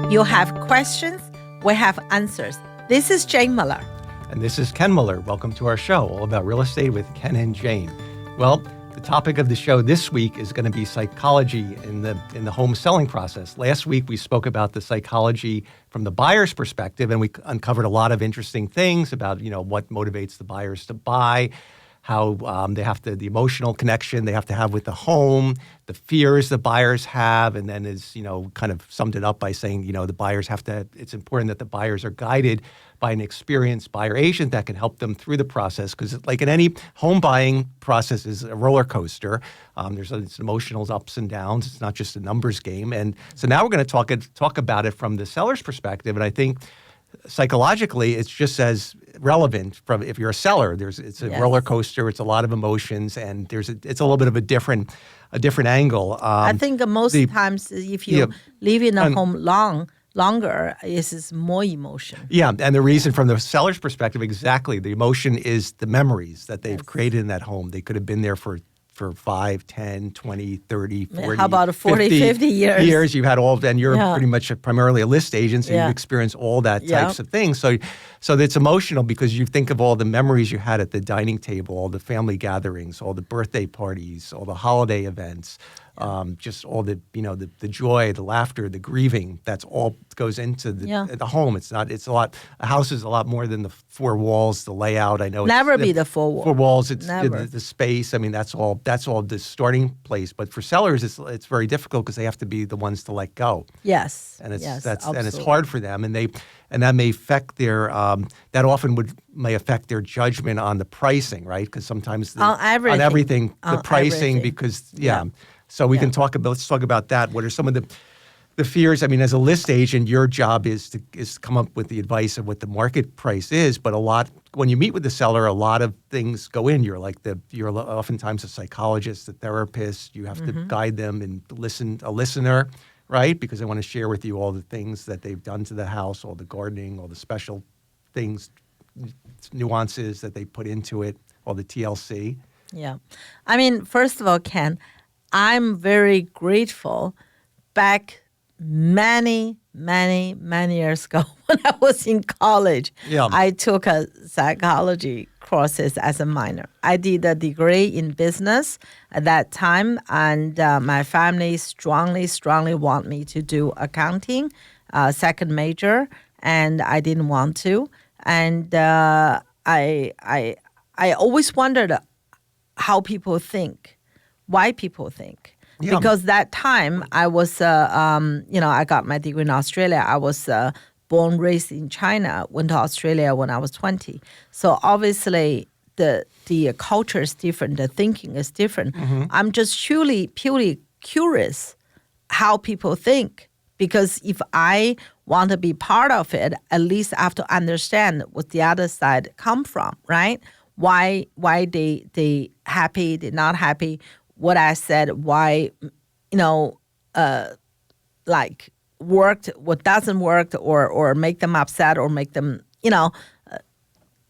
You have questions, we have answers. This is Jane Muller. And this is Ken Muller. Welcome to our show, all about real estate with Ken and Jane. Well, the topic of the show this week is going to be psychology in the home selling process. Last week, we spoke about the psychology from the buyer's perspective, and we uncovered a lot of interesting things about, what motivates the buyers to buy, how they have the emotional connection they have to have with the home, the fears the buyers have, and then kind of summed it up by saying, the buyers it's important that the buyers are guided by an experienced buyer agent that can help them through the process. Because like in any home buying process is a roller coaster. It's emotional ups and downs. It's not just a numbers game. And so now we're going to talk about it from the seller's perspective. And I think psychologically, it's just as relevant from if you're a seller. It's a roller coaster. It's a lot of emotions, and it's a little bit of a different angle. I think most times if you live in a home longer, is more emotion. Yeah, and the reason from the seller's perspective, exactly, the emotion is the memories that they've created in that home. They could have been there for 5, 10, 20, 30, 40, How about 40, 50 years? Years you've had all, and you're pretty much primarily a list agent, so you've experienced all that types of things. So it's emotional because you think of all the memories you had at the dining table, all the family gatherings, all the birthday parties, all the holiday events, just all the the joy, the laughter, the grieving. That's all goes into the home. It's a lot. A house is a lot more than the four walls, the layout. I know never be the four walls. Four walls. It's never. The space. I mean, that's all the starting place. But for sellers, it's very difficult because they have to be the ones to let go. Yes, and absolutely. And it's hard for them, and that may affect their may affect their judgment on the pricing, right? Because sometimes on everything, the pricing, because So let's talk about that. What are some of the fears? I mean, as a list agent, your job is to come up with the advice of what the market price is. But when you meet with the seller, a lot of things go in. You're oftentimes a psychologist, a therapist. You have to guide them and a listener, right? Because they want to share with you all the things that they've done to the house, all the gardening, all the special things, nuances that they put into it, all the TLC. Yeah. I mean, first of all, Ken, I'm very grateful. Back many, many, many years ago when I was in college, I took a psychology courses as a minor. I did a degree in business at that time, and my family strongly want me to do accounting, second major, and I didn't want to. And I always wondered how people think. Why people think. Yeah. Because that time I was, I got my degree in Australia. I was born, raised in China, went to Australia when I was 20. So obviously the culture is different, the thinking is different. Mm-hmm. I'm just purely curious how people think. Because if I want to be part of it, at least I have to understand what the other side come from, right? Why they happy, they're not happy. What I said, why, worked, what doesn't work, or make them upset, or make them,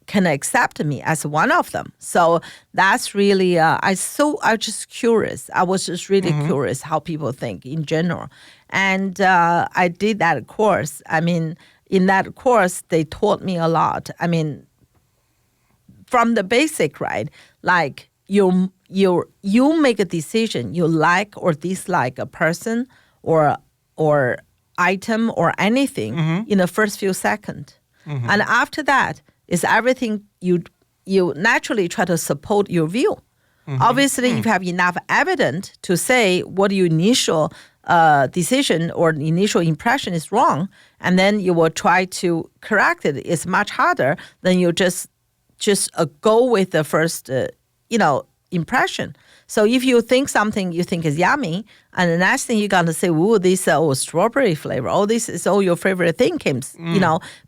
can accept me as one of them. So that's really, I was just curious. I was just really curious how people think in general. And I did that course. I mean, in that course, they taught me a lot. I mean, from the basic, right? Like, you make a decision, you like or dislike a person or item or anything in the first few seconds. Mm-hmm. And after that is everything you naturally try to support your view. Mm-hmm. Obviously, if you have enough evidence to say what your initial decision or initial impression is wrong, and then you will try to correct it, it's much harder than you just go with the first impression. So if you think something you think is yummy, and the next thing you're going to say, ooh, this strawberry flavor, oh, this is all your favorite thing, Kim's,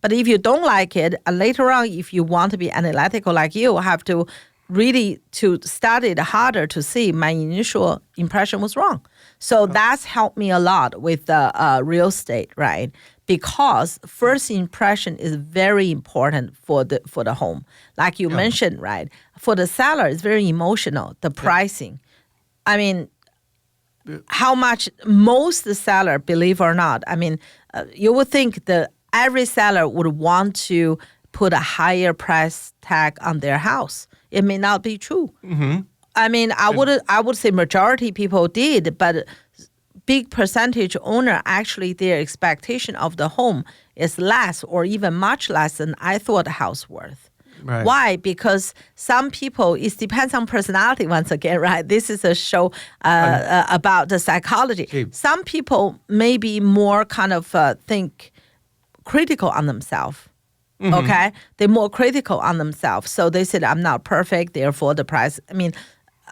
But if you don't like it, and later on, if you want to be analytical like you, have to really to study it harder to see my initial impression was wrong. So that's helped me a lot with real estate, right? Because first impression is very important for the home. Like you mentioned, right? For the seller, it's very emotional, the pricing. I mean, how much most the seller, believe or not, I mean, you would think that every seller would want to put a higher price tag on their house. It may not be true. I mean, I would say majority people did, but big percentage owner actually their expectation of the home is less or even much less than I thought the house worth. Right. Why? Because some people, it depends on personality once again, right? This is a show about the psychology. Gee. Some people may be more kind of think critical on themselves. Okay? They're more critical on themselves. So they said, I'm not perfect, therefore the price. I mean,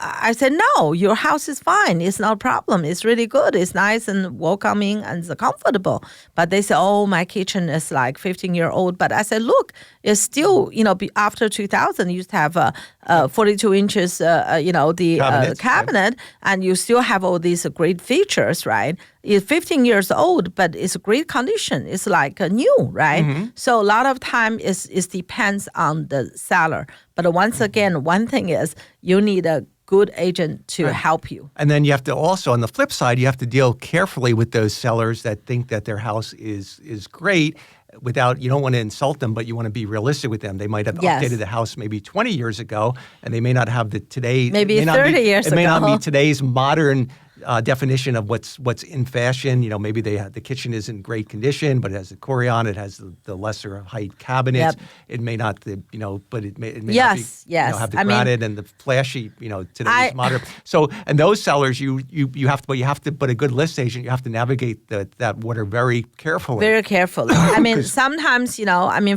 I said, no, your house is fine. It's not a problem. It's really good. It's nice and welcoming and it's comfortable. But they said, oh, my kitchen is like 15-year-old. But I said, look, it's still, after 2000, you used to have 42 inches, the cabinet, and you still have all these great features, right? It's 15 years old, but it's great condition. It's like new, right? So a lot of time it depends on the seller. But once again, one thing is you need a good agent to help you. And then you have to also, on the flip side, you have to deal carefully with those sellers that think that their house is great. You don't want to insult them, but you want to be realistic with them. They might have updated the house maybe 20 years ago, and they may not have the today. Maybe 30 years ago. It may not be today's modern definition of what's in fashion. Maybe the kitchen is in great condition, but it has the Corian, it has the lesser height cabinets. Yep. It may not, but it may not be, have the granite and the flashy, today's modern. So, and those sellers, you have to, but a good list agent, you have to navigate that water very carefully. Very carefully. I mean, sometimes,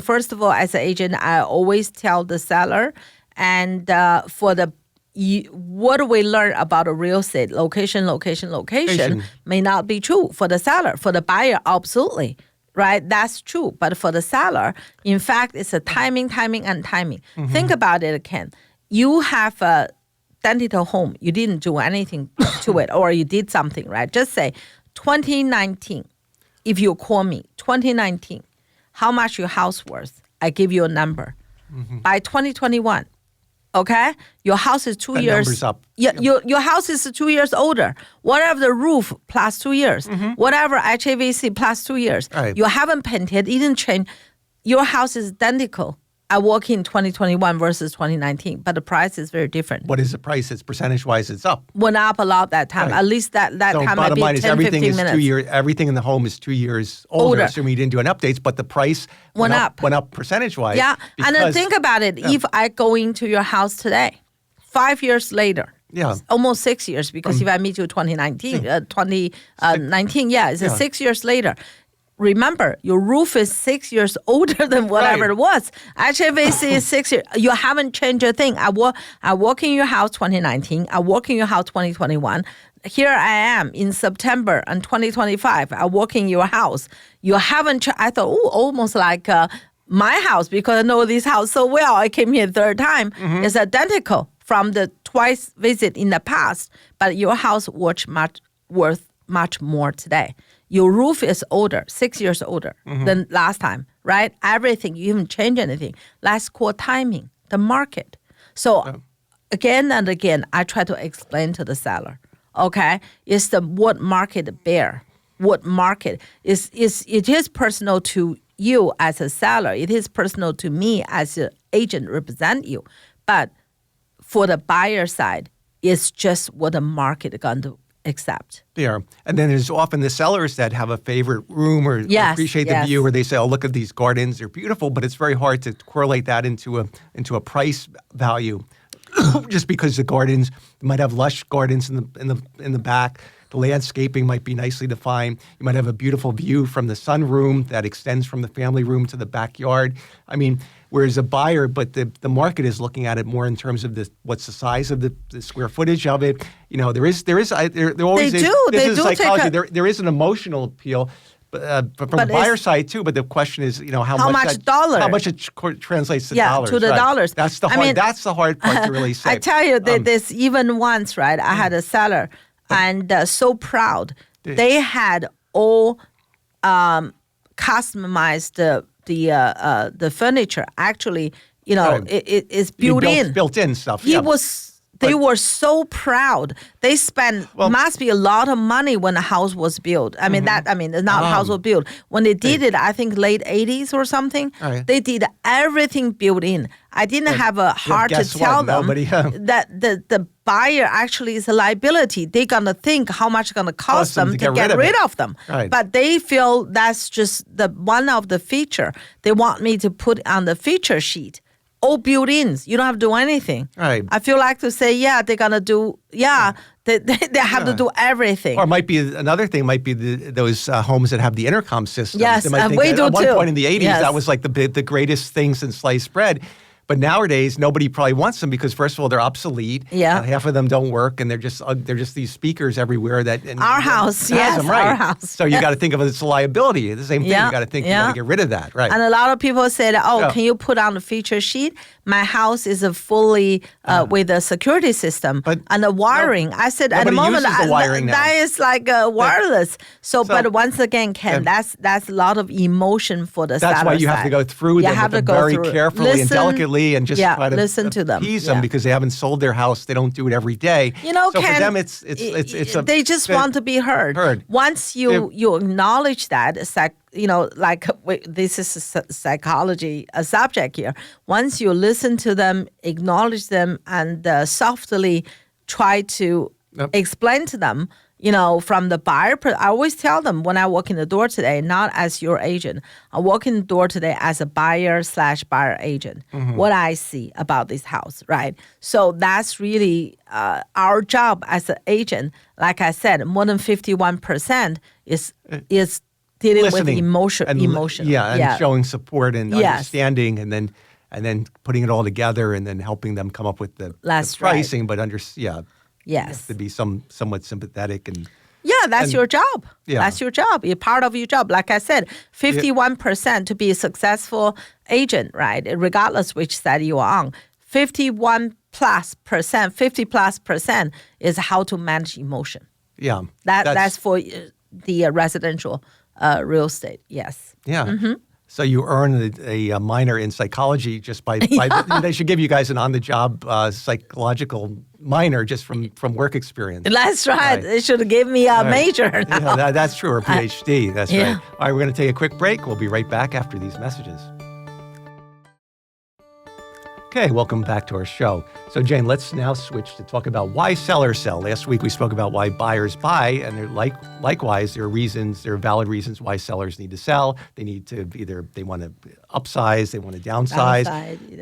first of all, as an agent, I always tell the seller, and what do we learn about a real estate? Location may not be true for the seller. For the buyer, absolutely, right? That's true. But for the seller, in fact, it's a timing. Think about it, Ken. You have a identical home. You didn't do anything to it, or you did something, right? Just say 2019. If you call me 2019, how much your house worth? I give you a number. By 2021. Okay, your house is 2 years. Number's up. Yeah, your house is 2 years older. Whatever the roof plus 2 years, whatever HVAC plus 2 years. Right. You haven't painted, it didn't change. Your house is identical. I walk in 2021 versus 2019, but the price is very different. What is the price? It's percentage-wise, it's up. Went up a lot that time. Right. At least that So time bottom might line be is 10, everything 15 is minutes. 2 years. Everything in the home is 2 years older. Assuming you didn't do an updates, but the price went up percentage-wise. Yeah, and then think about it. Yeah. If I go into your house today, 5 years later, almost 6 years, because if I meet you 2019, it's 6 years later. Remember, your roof is 6 years older than whatever it was. HVAC is 6 years. You haven't changed a thing. I walk in your house 2019. I walk in your house 2021. Here I am in September and 2025. I walk in your house. You haven't. I thought, almost like my house, because I know this house so well. I came here third time. It's identical from the twice visit in the past, but your house worth much more today. Your roof is older, 6 years older than last time, right? Everything, you haven't changed anything. That's called timing, the market. So again and again, I try to explain to the seller, okay, it's what market bear, what market it is personal to you as a seller. It is personal to me as an agent represent you. But for the buyer side, it's just what the market is going to accept. Yeah. And then there's often the sellers that have a favorite room or appreciate the view, or they say, oh, look at these gardens, they're beautiful, but it's very hard to correlate that into a price value just because the gardens might have lush gardens in the back. The landscaping might be nicely defined. You might have a beautiful view from the sunroom that extends from the family room to the backyard. I mean, whereas a buyer, but the market is looking at it more in terms of what's the size of the square footage of it. There always is psychology. There is an emotional appeal. From the buyer side too, but the question is, how much it translates to dollars. To the dollars. That's the hard. That's the hard part to really say. I tell you, this even once, right? I had a seller, and so proud. They had all customized the furniture. Actually, it's built in. Built-in stuff. They were so proud. They spent must be a lot of money when the house was built. I mean not house was built. When they did it, I think late 80s or something. Right. They did everything built in. I didn't have a heart to tell them that the buyer actually is a liability. They're gonna think how much it's gonna cost them to get rid of them. Right. But they feel that's just the one of the feature. They want me to put on the feature sheet. All built-ins. You don't have to do anything. Right. I feel like to say, they're gonna do. They have to do everything. Or it might be another thing. Might be those homes that have the intercom system. Yes, they might think we do at one too. point in the 80s, Yes. that was like the greatest thing since sliced bread. But nowadays, nobody probably wants them because, first of all, they're obsolete. Yeah. Half of them don't work, and they're just these speakers everywhere that. And Our house, has yes, them, right. our house. So you got to think of it as a liability. The same thing. Yeah, You got to think you yeah. got to get rid of that, right? And a lot of people said, Yeah. can you put on the feature sheet? My house is fully with a security system and the wiring. I said, at the nobody moment, uses the wiring now. that is like wireless. So, but once again, Ken, that's a lot of emotion for the seller That's why you have to go through You them have with to them go very through. carefully and Listen, delicately and just try to listen to them. appease them because they haven't sold their house. They don't do it every day. You know, so Ken, for them, it's they just want to be heard. Once you acknowledge that, this is a psychology a subject here. Once you listen to them, acknowledge them, and softly try to explain to them, from the buyer. I always tell them when I walk in the door today, not as your agent, I walk in the door today as a buyer/buyer agent. What I see about this house, right? So that's really our job as an agent. Like I said, more than 51% is dealing with emotion. And showing support and understanding, and then putting it all together, and then helping them come up with the pricing. Right. But Yes. you have to be somewhat sympathetic and. Yeah, that's your job. Yeah. That's your job. You're part of your job. Like I said, 51% to be a successful agent, right? Regardless which side you are on. 50+% is how to manage emotion. Yeah. That's for the residential real estate. Yes. Yeah. Mm-hmm. So you earn a minor in psychology just by they should give you guys an on-the-job psychological minor just from work experience. That's right. They should have given me a major. Yeah, that's true, or a PhD. That's right. All right, we're going to take a quick break. We'll be right back after these messages. Okay, welcome back to our show. So, Jane, let's now switch to talk about why sellers sell. Last week, we spoke about why buyers buy, and likewise, there are valid reasons why sellers need to sell. They need to they want to upsize, they want to downsize,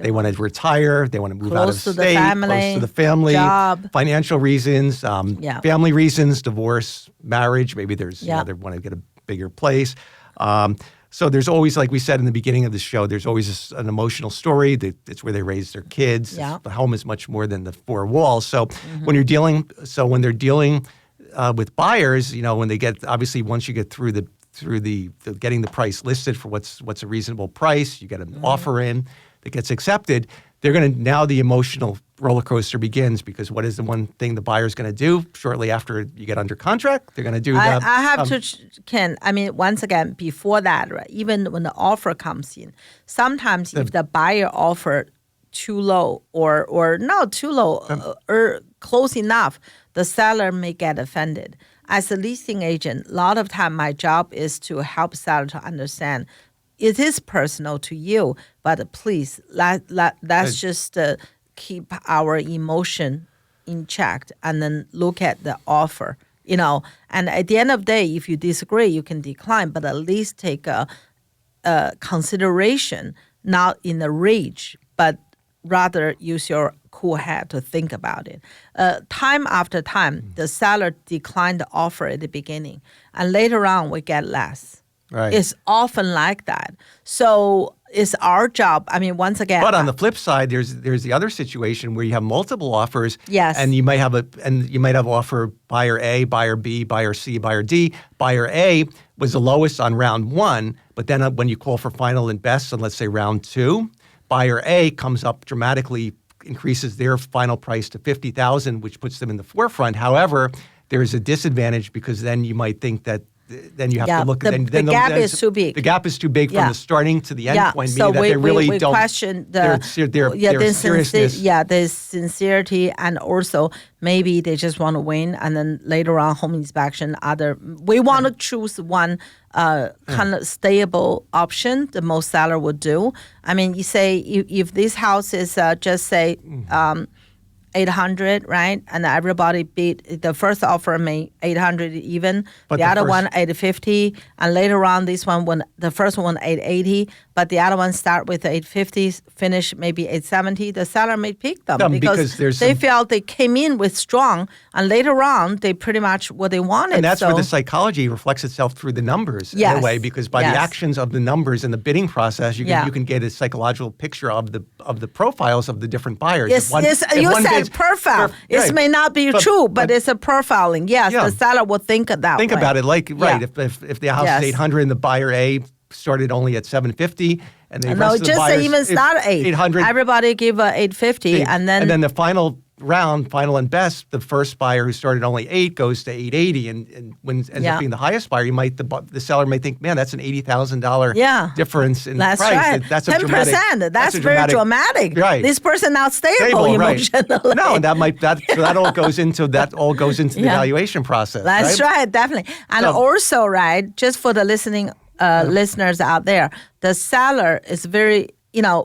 they want to retire, they want to move out of state, close to the family, job, financial reasons, family reasons, divorce, marriage. Maybe they want to get a bigger place. So there's always, like we said in the beginning of the show, there's always an emotional story. It's where they raise their kids. Yeah. The home is much more than the four walls. So when they're dealing with buyers, when they get, obviously once you get through the getting the price listed for what's a reasonable price, you get an offer in that gets accepted. Now the emotional roller coaster begins, because what is the one thing the buyer's going to do shortly after you get under contract? They're going to do that. I have to, Ken, once again, before that, right, even when the offer comes in, sometimes if the buyer offered too low or not too low or close enough, the seller may get offended. As a leasing agent, a lot of time my job is to help seller to understand it is personal to you, but please, let's just keep our emotion in check and then look at the offer, And at the end of the day, if you disagree, you can decline, but at least take a consideration, not in a rage, but rather use your cool head to think about it. Time after time, the seller declined the offer at the beginning, and later on we get less. Right. It's often like that. So it's our job. Once again. But on the flip side, there's the other situation where you have multiple offers. Yes. And you might have offer buyer A, buyer B, buyer C, buyer D. Buyer A was the lowest on round one, but then when you call for final and best on, let's say, round two, buyer A comes up dramatically, increases their final price to $50,000, which puts them in the forefront. However, there is a disadvantage, because then you might think that then you have Yeah, to look. the gap is too big. The gap is too big from the starting to the end Yeah, point, so meaning that they really we don't. question their seriousness. the sincerity, and also maybe they just want to win, and then later on home inspection. We want to choose one kind of stable option. The most seller would do. I mean, you say if this house is just say. 800, right? And everybody bid the first offer made 800 even, but the other one 850, and later on this one when the first one 880, but the other one start with 850, finish maybe 870. The seller may pick them because they felt they came in with strong, and later on they pretty much what they wanted. And that's where the psychology reflects itself through the numbers in a way, because by the actions of the numbers in the bidding process, you can get a psychological picture of the profiles of the different buyers. Yes, you said profile. It may not be true, but it's a profiling. Yes, the seller will think of that. Think about it, if the house is 800 and the buyer A started only at 750, and the rest of the buyers even start at 800. Everybody give 850, and then the final and best, the first buyer who started only 8 goes to 880, and when ends up being the highest buyer, the seller may think, man, that's an $80,000 difference in price. Right. That's 10%. That's very dramatic. Right. This person not stable emotionally. Right. No, and that all goes into the evaluation process. That's right, definitely. And also, right, just for the listening listeners out there, the seller is very,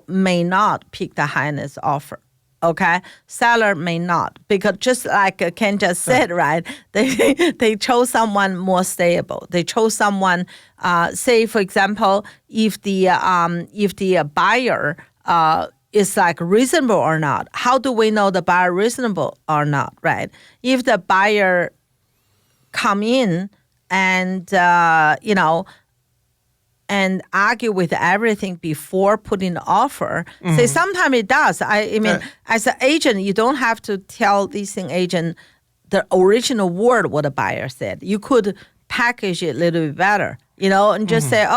may not pick the highest offer. Okay, seller may not, because just like Ken just said, right? They chose someone more stable. They chose someone. Say, for example, if the buyer is like reasonable or not. How do we know the buyer reasonable or not? Right? If the buyer come in and and argue with everything before putting the offer. Say sometimes it does. I mean, as an agent, you don't have to tell leasing agent the original word what the buyer said. You could package it a little bit better, and just say,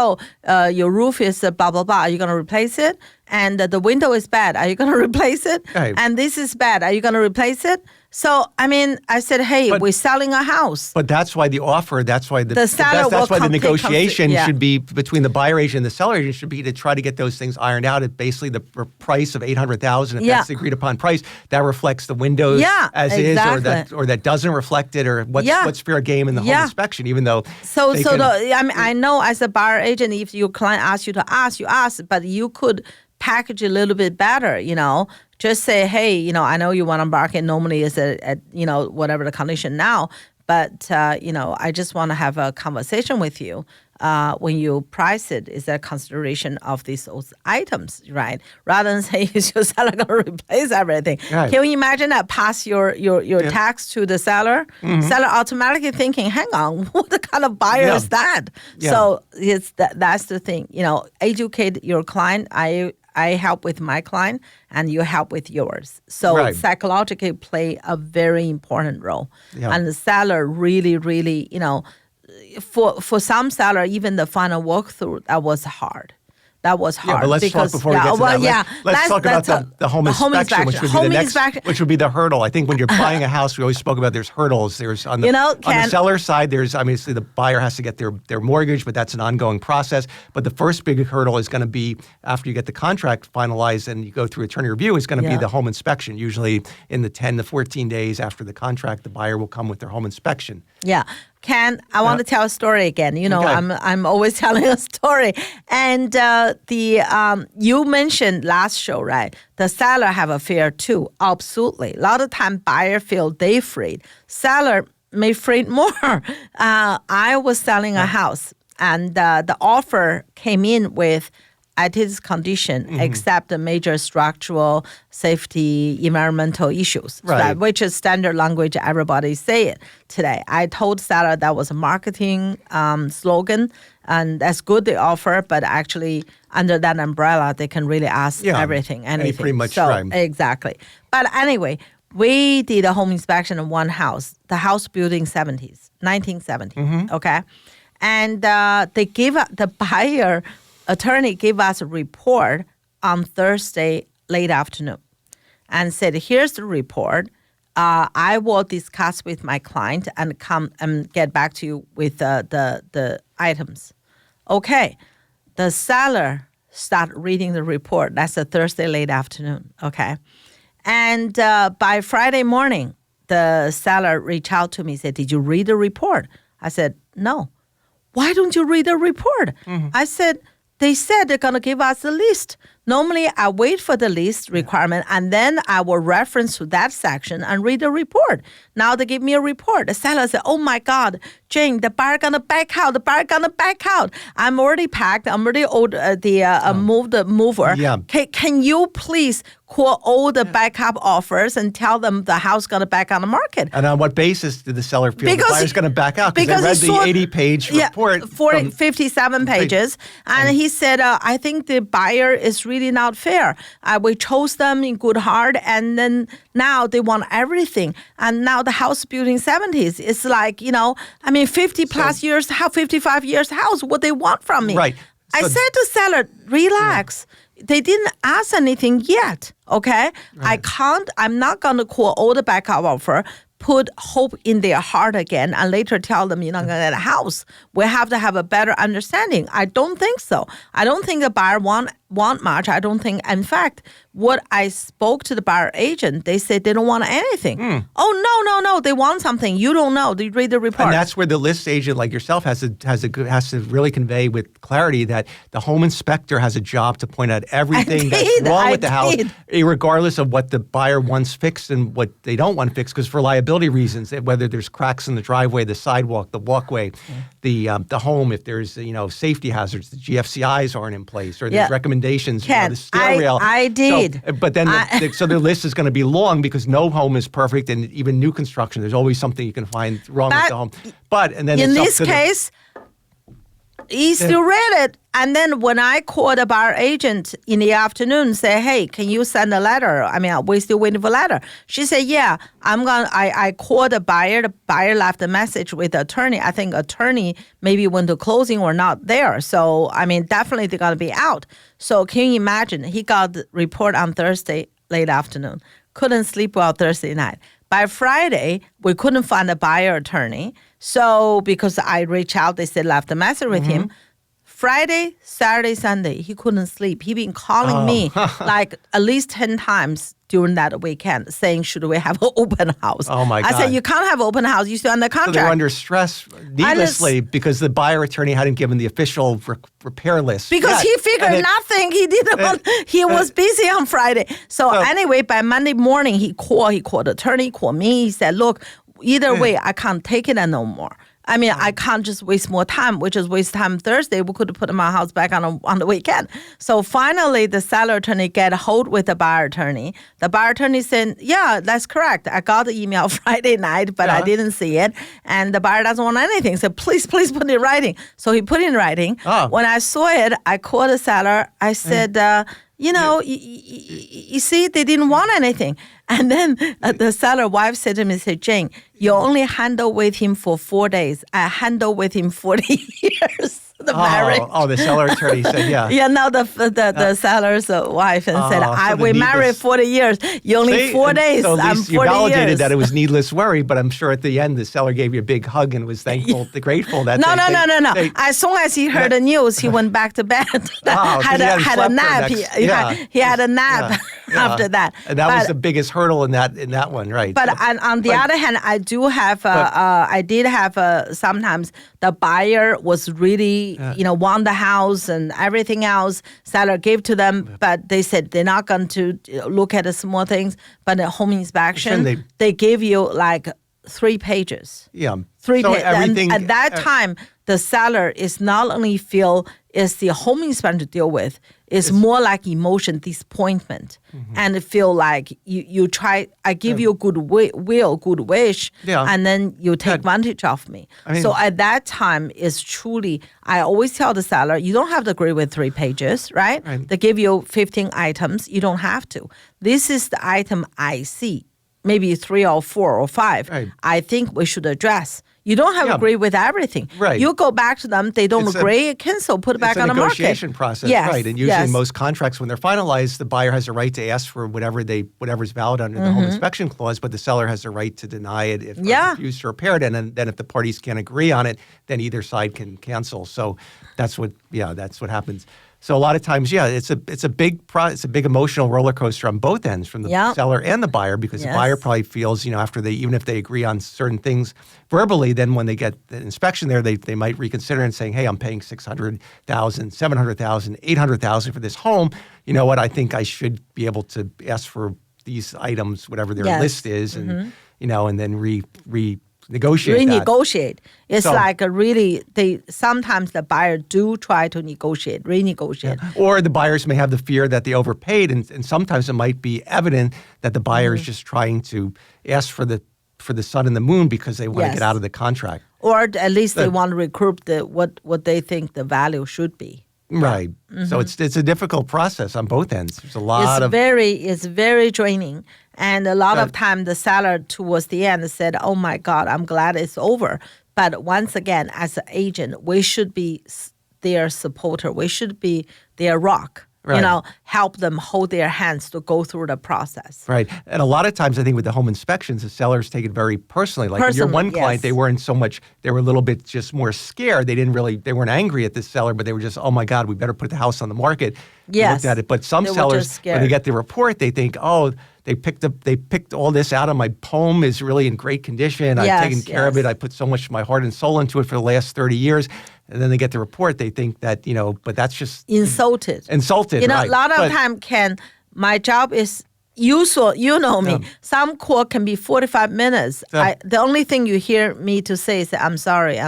your roof is blah, blah, blah. Are you going to replace it? And the window is bad. Are you going to replace it? Right. And this is bad. Are you going to replace it? So, I mean, I said, hey, we're selling a house. But that's why the offer, that's why the seller that's why the negotiation should be between the buyer agent and the seller agent should be to try to get those things ironed out at basically the price of $800,000. If that's the agreed upon price, that reflects the windows as exactly. is, or that doesn't reflect it, or what's fair game in the home inspection, even though. I know as a buyer agent, if your client asks you to ask, you ask, but you could package a little bit better, Just say, hey, I know you want to market normally is at whatever the condition now, but, I just want to have a conversation with you. When you price it, is a consideration of these items, right? Rather than say, is your seller going to replace everything? Right. Can you imagine that? Pass your tax to the seller? Seller automatically thinking, hang on, what kind of buyer is that? Yeah. So that's the thing. Educate your client. I help with my client, and you help with yours. So psychologically play a very important role. Yeah. And the seller really, really, for some seller, even the final walkthrough, that was hard. That was hard. Yeah, but let's talk before we get to that. Let's talk about the home inspection, which would be the next, which would be the hurdle. I think when you're buying a house, we always spoke about there's hurdles. There's on the seller side, there's obviously the buyer has to get their mortgage, but that's an ongoing process. But the first big hurdle is going to be after you get the contract finalized and you go through attorney review, is going to be the home inspection. Usually in the 10 to 14 days after the contract, the buyer will come with their home inspection. Yeah. Ken, I want to tell a story again. I'm always telling a story. And you mentioned last show, right? The seller have a fear too. Absolutely. A lot of time buyer feel they afraid. Seller may afraid more. I was selling a house, and the offer came in with at its condition, except the major structural, safety, environmental issues, right? Which is standard language. Everybody say it today. I told seller that was a marketing slogan, and that's good, the offer, but actually under that umbrella, they can really ask everything, anything. Pretty much exactly. But anyway, we did a home inspection of one house, the house built in 1970, okay? And they gave the buyer attorney gave us a report on Thursday late afternoon and said, here's the report. I will discuss with my client and come and get back to you with the items. Okay, the seller start reading the report. That's a Thursday late afternoon. Okay, and by Friday morning, the seller reached out to me, said, "Did you read the report?" I said, "No." "Why don't you read the report?" I said, "They said they're going to give us a list. Normally, I wait for the list requirement, and then I will reference to that section and read the report. Now they give me a report." The seller said, "Oh my God, Jane, the buyer going to back out. The buyer going to back out. I'm already packed. I'm already moved the mover. Yeah. Can you please call all the backup offers and tell them the house going to back on the market?" And on what basis did the seller feel the buyer's going to back out? Because I read the 80-page report. 57 pages. And he said, "I think the buyer is really not fair. We chose them in good heart, and then now they want everything. And now the house built in 70s. It's like, 50 plus years, 55 years house, what they want from me." Right. I said to seller, relax. They didn't ask anything yet, okay? Right. I'm not going to call all the backup offer, put hope in their heart again, and later tell them you're not going to get a house. We have to have a better understanding. I don't think so. I don't think the buyer want much. I don't think, in fact, what I spoke to the buyer agent, they said they don't want anything. Oh, no, they want something. You don't know. They read the report. And that's where the list agent like yourself has to really convey with clarity that the home inspector has a job to point out everything that's wrong with the house, regardless of what the buyer wants fixed and what they don't want fixed, because for liability reasons, whether there's cracks in the driveway, the sidewalk, the walkway, the home, if there's safety hazards, the GFCIs aren't in place, or there's recommendations, Ken, the stair rail. I did. So, but then so the list is going to be long because no home is perfect, and even new construction, there's always something you can find wrong with the home. But and then in it's this case, he still read it. And then when I called the buyer agent in the afternoon, say, "Hey, can you send a letter? We're still waiting for a letter." She said, "Yeah, I called the buyer. The buyer left a message with the attorney. I think attorney maybe went to closing or not there. So, definitely they're going to be out." So can you imagine? He got the report on Thursday late afternoon. Couldn't sleep well Thursday night. By Friday, we couldn't find a buyer attorney. So because I reached out, they said left a message with him. Friday, Saturday, Sunday, he couldn't sleep. He been calling me like at least 10 times during that weekend saying, should we have an open house? Oh, my God. I said, you can't have open house. You're still under contract. So they're under stress needlessly because the buyer attorney hadn't given the official repair list. Because he figured nothing. He didn't want, he was busy on Friday. So anyway, by Monday morning, he called the attorney, called me. He said, look, either way, I can't take it no more. I can't just waste more time. We just waste time Thursday. We could have put my house back on the weekend. So finally, the seller attorney get a hold with the buyer attorney. The buyer attorney said, yeah, that's correct. I got the email Friday night, but I didn't see it. And the buyer doesn't want anything. So please put it in writing. So he put it in writing. Oh. When I saw it, I called the seller. I said, you see, they didn't want anything. And then the seller wife said to me, "Jane, you only handle with him for 4 days. I handle with him 40 years." The marriage. Oh, the seller attorney said, yeah. Yeah, no, the seller's wife and said, we married 40 years. You only 4 days. So at I'm least 40 you validated years. that it was needless worry, but I'm sure at the end the seller gave you a big hug and was grateful that No. As soon as he heard the news, he went back to bed. had a nap. He had a nap after that. And that was the biggest hurdle in that one, right? But on the other hand, I did have sometimes the buyer was really, want the house and everything else. Seller gave to them, but they said they're not going to look at the small things. But the home inspection, they give you like 3 pages. Yeah. 3 so pages. everything, and at that time, the seller is not only feel is the home inspector to deal with, it's more like emotion, disappointment, and feel like you try, I give you good good wish, and then you take advantage of me. So at that time, it's truly, I always tell the seller, you don't have to agree with 3 pages, right? They give you 15 items. You don't have to. This is the item I see, maybe 3 or 4 or 5. I think we should address. You don't have to Yeah. agree with everything. Right. You go back to them, they don't It's agree, cancel, put it back it's on a the market. negotiation process, Yes, right? And usually yes. most contracts, when they're finalized, the buyer has a right to ask for whatever's valid under the home inspection clause, but the seller has a right to deny it if Yeah. refuse to repair it. And then if the parties can't agree on it, then either side can cancel. So that's what happens. So a lot of times, it's a big emotional roller coaster on both ends, from the Yeah. seller and the buyer, because the Yes. buyer probably feels, after even if they agree on certain things verbally, then when they get the inspection there, they might reconsider and saying, hey, I'm paying $600,000, $700,000, $800,000 for this home. You know what? I think I should be able to ask for these items, whatever their Yes. list is, and and then renegotiate that. Renegotiate. It's So- like sometimes the buyer do try to renegotiate. Or the buyers may have the fear that they overpaid, and sometimes it might be evident that the buyer is just trying to ask for the sun and the moon because they want to Yes. get out of the contract. Or at least they want to recoup what they think the value should be. Right. So it's a difficult process on both ends. There's a lot It's very draining. And a lot of time the seller towards the end said, oh my God, I'm glad it's over. But once again, as an agent, we should be their supporter. We should be their rock. Right. Help them hold their hands to go through the process. Right. And a lot of times I think with the home inspections, the sellers take it very personally. Like your one Personally, client, yes. they were a little bit just more scared. They weren't angry at this seller, but they were just, oh my God, we better put the house on the market. They Yes. looked at it. But some They were sellers, just when they scared. get the report, they think, oh, they picked all this out of my home is really in great condition. I've Yes, taken care of yes. it. I put so much of my heart and soul into it for the last 30 years. And then they get the report, they think that, but that's just Insulted. right. A lot of But- time my job is you know me. Some call can be 45 minutes. Yeah. The only thing you hear me to say is, I'm sorry.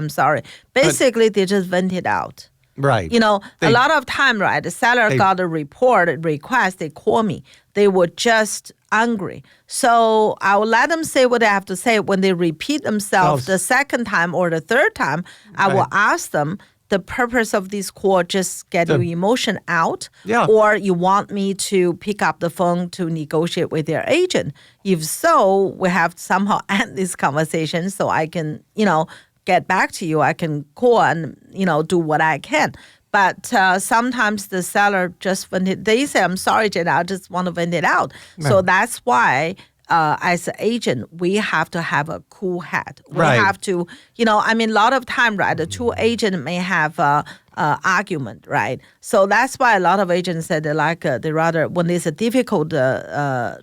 Basically, they just vent it out. Right. A They- lot of time, right? The seller got a request, they call me. They were just angry. So I will let them say what they have to say. When they repeat themselves the second time or the third time, I will ask them, the purpose of this call, just get your emotion out, Yeah. or you want me to pick up the phone to negotiate with their agent. If so, we have to somehow end this conversation so I can, get back to you. I can call and, do what I can. But sometimes the seller just they say, I'm sorry, Jenna, I just want to vent it out. So that's why as an agent, we have to have a cool head. We Right. have to, a lot of time, right, the two agents may have argument, right? So that's why a lot of agents said they rather, when it's a difficult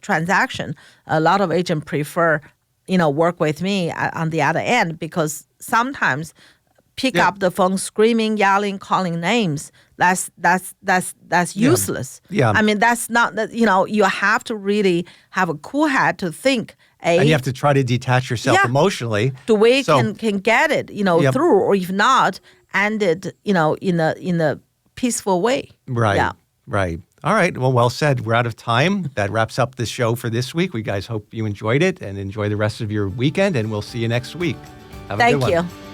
transaction, a lot of agents prefer, work with me on the other end, because sometimes pick up the phone, screaming, yelling, calling names. That's useless. Yeah. I mean, that's not that. You have to really have a cool head to think. And you have to try to detach yourself emotionally. The way So- can get it, Yep. through, or if not, end it, in a peaceful way. Right. Yeah. Right. All right. Well said. We're out of time. That wraps up the show for this week. We guys hope you enjoyed it and enjoy the rest of your weekend, and we'll see you next week. Have a good Thank one. you.